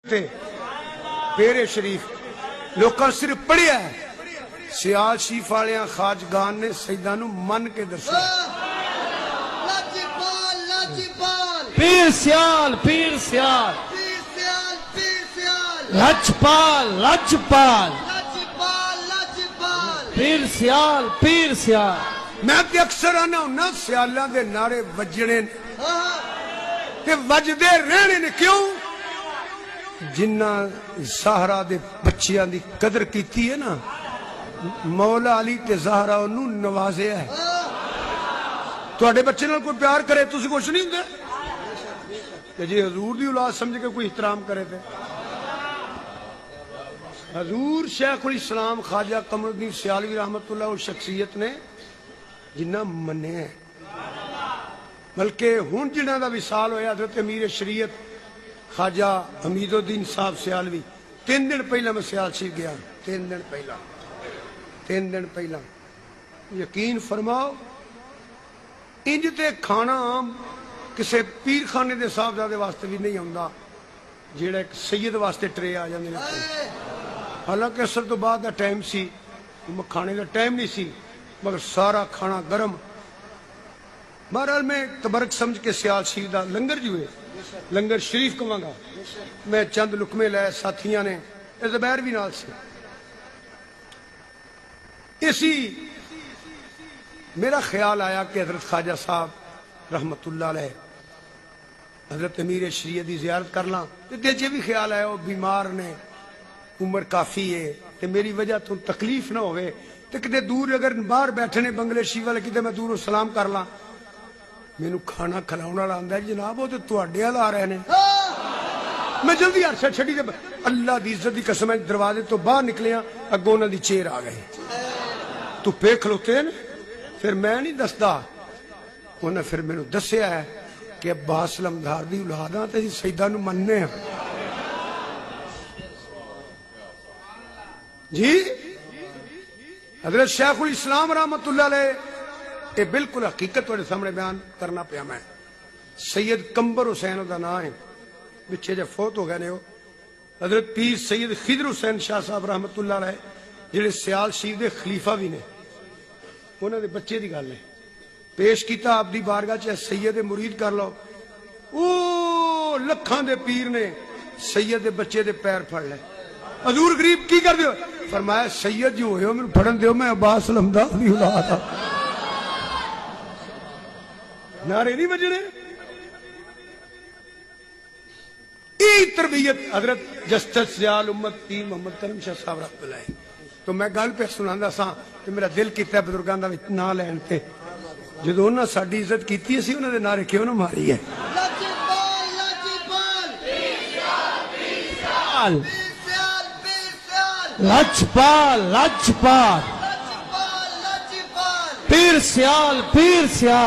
पेरे शरीफ लोकां सिर्फ पढ़िया है। सियाल शरीफ वाले खाजगान ने सईदा नू मन के दसिया। पीर सियाल पीर सियाल लजपाल लजपाल पीर सियाल पीर सियाल। मैं ते अक्सर आना हुन्ना सियालां दे नारे वजने ते वजदे रहने ने। क्यों? जिन्ना ज़हरा दे बच्चियां दी कदर कीती है ना, मौला अली ते ज़हरा ओनू नवाज़िया है। तुहाडे बच्चे नाल कोई प्यार करे तुसीं कुछ नहीं हुंदे ते जे हजूर दी औलाद समझ के कोई एहतराम करे ते हजूर शेखुल इस्लाम ख्वाजा कमरुद्दीन सियालवी रहमतुल्लाह उस शख्सियत ने जिन्ना मन्ने है। बल्कि हुण जिन्हां दा विसाल होया हज़रत अमीर शरीयत ख्वाजा हमीदुद्दीन साहब सियालवी 3 दिन पहला मैं सियाल शरीफ गया। 3 दिन पहला यकीन फरमाओ इंज ते खाना आम किसी पीर खाने के साहबजादे वास्ते भी नहीं आउंदा जेड़ा एक सैयद वास्ते ट्रे आ जांदे ने। हालांकि असर तो बाद का टाइम सी, खाने का टाइम नहीं सी, मगर सारा खाना गर्म। बहरहाल मैं तबरक समझ के सियाल शरीफ का लंगर जो है लंगर शरीफ कवांगा। मैं चंद लुकमे लै साथियों ने ज़ुबैर भी नाल से इसी मेरा ख्याल आया कि हजरत ख्वाजा साहब रहमतुल्लाह अलैह हजरत अमीर शरीयत की जियारत कर ला। दिल च भी ख्याल आया वो बीमार ने, उम्र काफ़ी है तो मेरी वजह तो तकलीफ ना होवे तो कितने दूर अगर बाहर बैठे ने बंगले शी वाले कितने मैं दूरों सलाम कर ला। मैनू खाना खिलाने वाला आंदा जनाब वो तो तुहाडे वाल आ रहे ने। मैं जल्दी अरशा छड़ी ते अल्लाह दी इज्जत दी कसम है दरवाजे तो बाहर निकलिया अगों उन्हां दी चेयर आ गई धुप्पे खलोते ने। फिर मैं नहीं दसदा, उन्हें फिर मैनू दसिया है कि अब्बास लमदार दी औलाद आ ते सईदा नू मनने आ जी। हजरत शेखुल इस्लाम रहमतुल्लाह अलैह ये बिल्कुल हकीकत तुहाडे सामने बयान करना पिया। मैं सैयद कंबर हुसैन उहदा नाम है, पिछे जे फौत हो गए ने। हजरत पीर सैयद खिदर हुसैन शाह साहब रहमतुल्लाह अलैह जिहड़े सियाल शरीफ दे खलीफा भी ने, उन्हां दे बच्चे दी गल है। पेश किया आपदी बारगाह च सैयद मुरीद कर लो। ओ लखां दे पीर ने सैयद दे बच्चे दे पैर फड़ ले। हजूर गरीब की कर दियो? फरमाया सैयद जो होयो मैनू फड़न दियो, मैं अब्बास लमदार दी औलाद आ। नारे नहीं बजने। तरबियत हजरत जस्टिस जियाल उम्मत पीर मोहम्मद करम शाह साहब रहमतुल्लाह अलैह। तो मैं गल पे सुनांदा सा ते मेरा दिल कीता बुजुर्गां दा ना लैण ते जदों उन्हां साडी इज्जत कीती सी उन्हां दे नारे क्यों ना मारी है। लजपाल लजपाल पीर सियाल पीर सियाल।